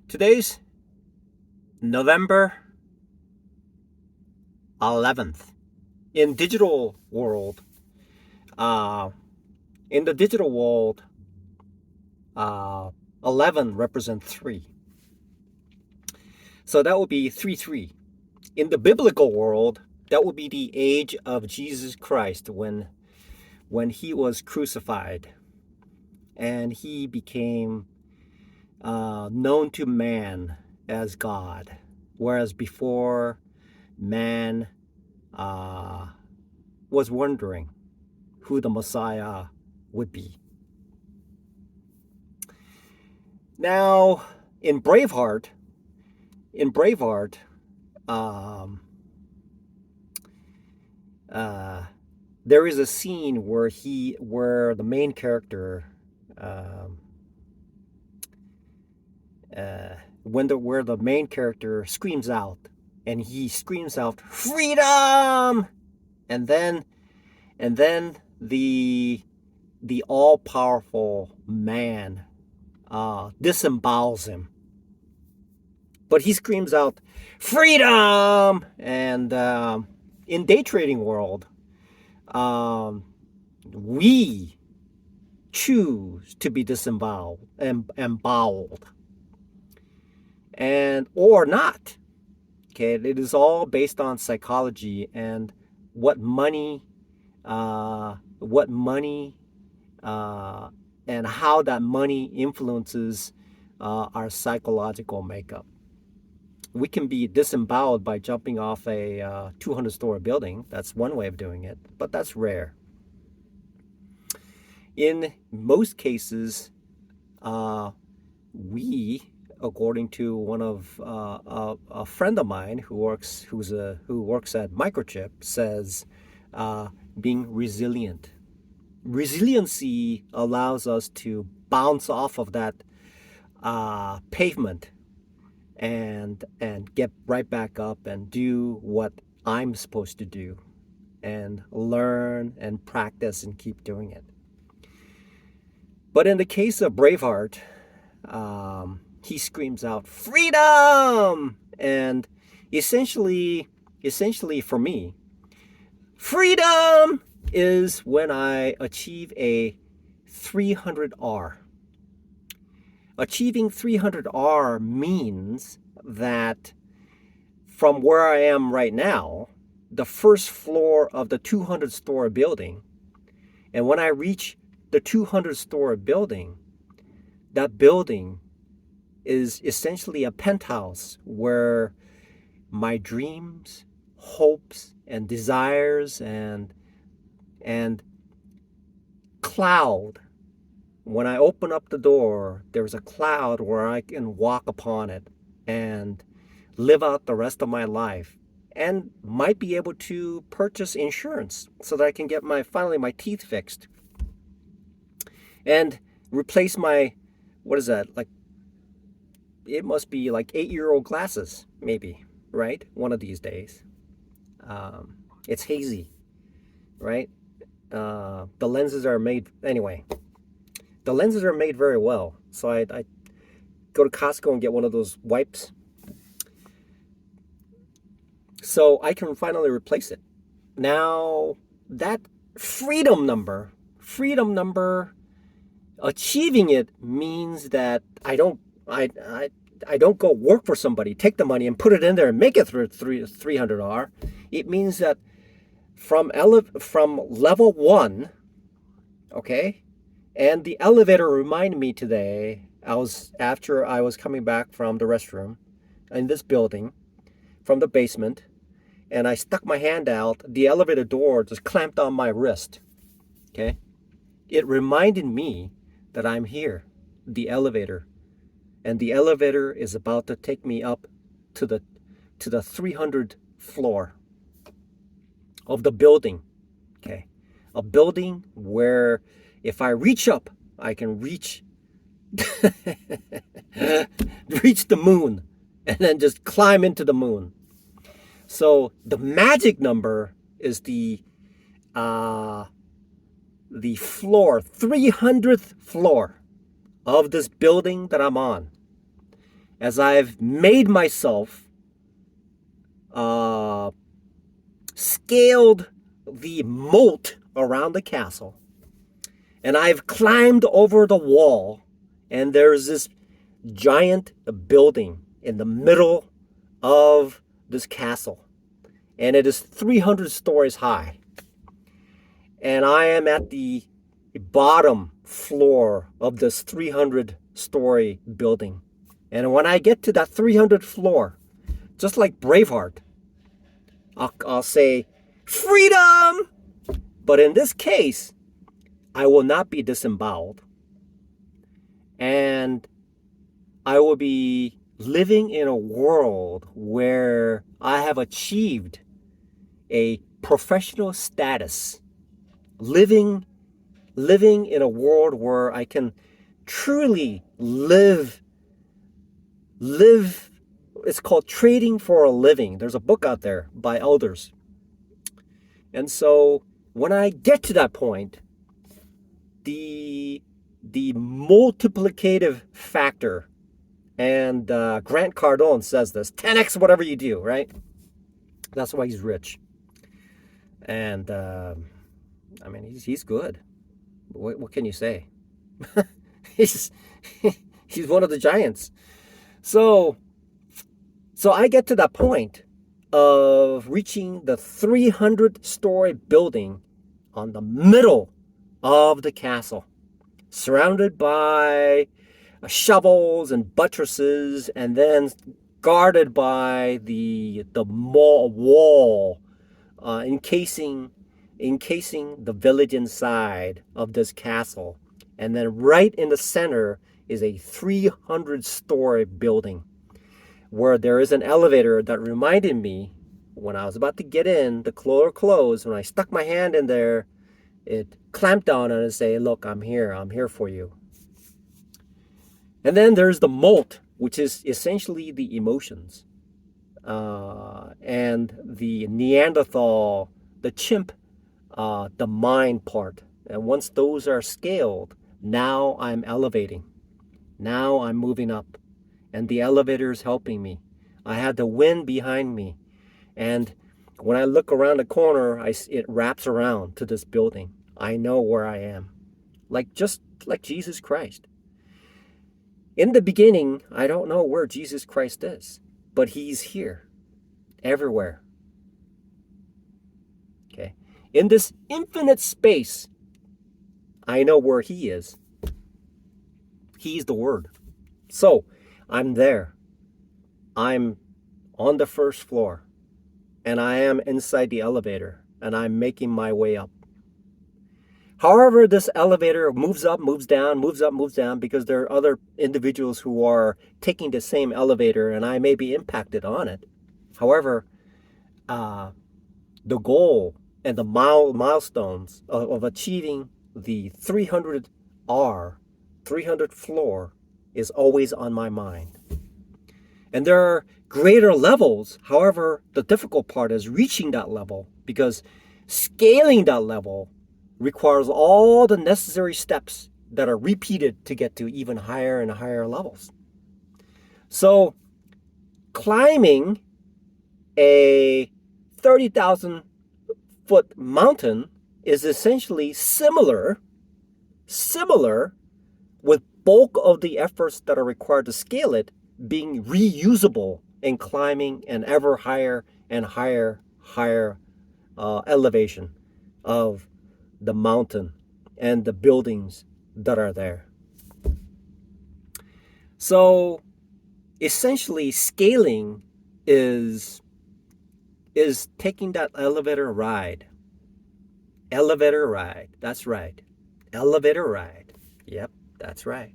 Today's November 11th. In digital world, uh, in the digital world, uh, 11 represents 3. So that would be 3-3. In the biblical world, that would be the age of Jesus Christ when he was crucified and he became known to man as God, whereas before man was wondering who the Messiah would be. Now, in Braveheart, in Braveheart, um, uh, there is a scene where the main character, um, where the main character screams out, and he screams out freedom, and then the all powerful man disembowels him. But he screams out freedom, and in day trading world, um, we choose to be disemboweled and bowled, and or not. Okay, it is all based on psychology and what money, uh, what money, and how that money influences our psychological makeup. We can be disemboweled by jumping off a 200-story building. That's one way of doing it, but that's rare. In most cases, we, according to one of a friend of mine who works at Microchip, says being resilient. Resiliency allows us to bounce off of that pavement and get right back up and do what I'm supposed to do and learn and practice and keep doing it. But in the case of Braveheart, he screams out freedom, and essentially for me, freedom is when I achieve a 300R. Achieving 300R means that from where I am right now, the first floor of the 200-story building, and when I reach the 200-story building, that building is essentially a penthouse where my dreams, hopes, and desires and cloud. When I open up the door, there's a cloud where I can walk upon it and live out the rest of my life, and might be able to purchase insurance so that I can get my teeth fixed and replace my, what is that, like, it must be like 8-year-old glasses, maybe, right? One of these days. It's hazy, right? The lenses are made, anyway, the lenses are made very well. So I go to Costco and get one of those wipes, so I can finally replace it. Now, that freedom number, achieving it means that I don't go work for somebody, take the money and put it in there and make it through 300R. It means that from level 1, okay, and the elevator reminded me today, after I was coming back from the restroom in this building from the basement, and I stuck my hand out, the elevator door just clamped on my wrist. Okay, it reminded me that I'm here, the elevator, and the elevator is about to take me up to the 300th floor of the building. Okay, a building where if I reach up, I can reach the moon and then just climb into the moon. So the magic number is the floor, 300th floor of this building that I'm on. as I've made myself scaled the moat around the castle, and I've climbed over the wall, and there's this giant building in the middle of this castle, and it is 300 stories high. And I am at the bottom floor of this 300-story building. And when I get to that 300th floor, just like Braveheart, I'll say, freedom! But in this case, I will not be disemboweled. And I will be living in a world where I have achieved a professional status. Living in a world where I can truly live. It's called Trading for a Living. There's a book out there by elders. And so when I get to that point, the multiplicative factor, and Grant Cardone says this, 10x whatever you do, right? That's why he's rich. And I mean, he's good. What can you say? he's one of the giants. So I get to that point of reaching the 300-story building on the middle of the castle, surrounded by shovels and buttresses, and then guarded by the wall encasing the village inside of this castle. And then right in the center is a 300-story building where there is an elevator that reminded me, when I was about to get in, the door closed. When I stuck my hand in there, it clamped down and it said, look, I'm here for you. And then there's the moat, which is essentially the emotions, and the Neanderthal, the chimp, the mind part. And once those are scaled, now I'm elevating. Now I'm moving up. And the elevator is helping me. I have the wind behind me. And when I look around the corner, it wraps around to this building. I know where I am. Just like Jesus Christ. In the beginning, I don't know where Jesus Christ is, but he's here, everywhere. Okay. In this infinite space, I know where he is. He's the Word. So, I'm there. I'm on the first floor, and I am inside the elevator, and I'm making my way up. However, this elevator moves up, moves down, moves up, moves down, because there are other individuals who are taking the same elevator, and I may be impacted on it. However, the goal and the milestones of achieving the 300 floor, is always on my mind. And there are greater levels. However, the difficult part is reaching that level, because scaling that level requires all the necessary steps that are repeated to get to even higher and higher levels. So climbing a 30,000 foot mountain is essentially similar with bulk of the efforts that are required to scale it being reusable in climbing an ever higher and higher elevation of the mountain and the buildings that are there. So essentially, scaling is taking that elevator ride. Elevator ride. That's right. Elevator ride. Yep, that's right.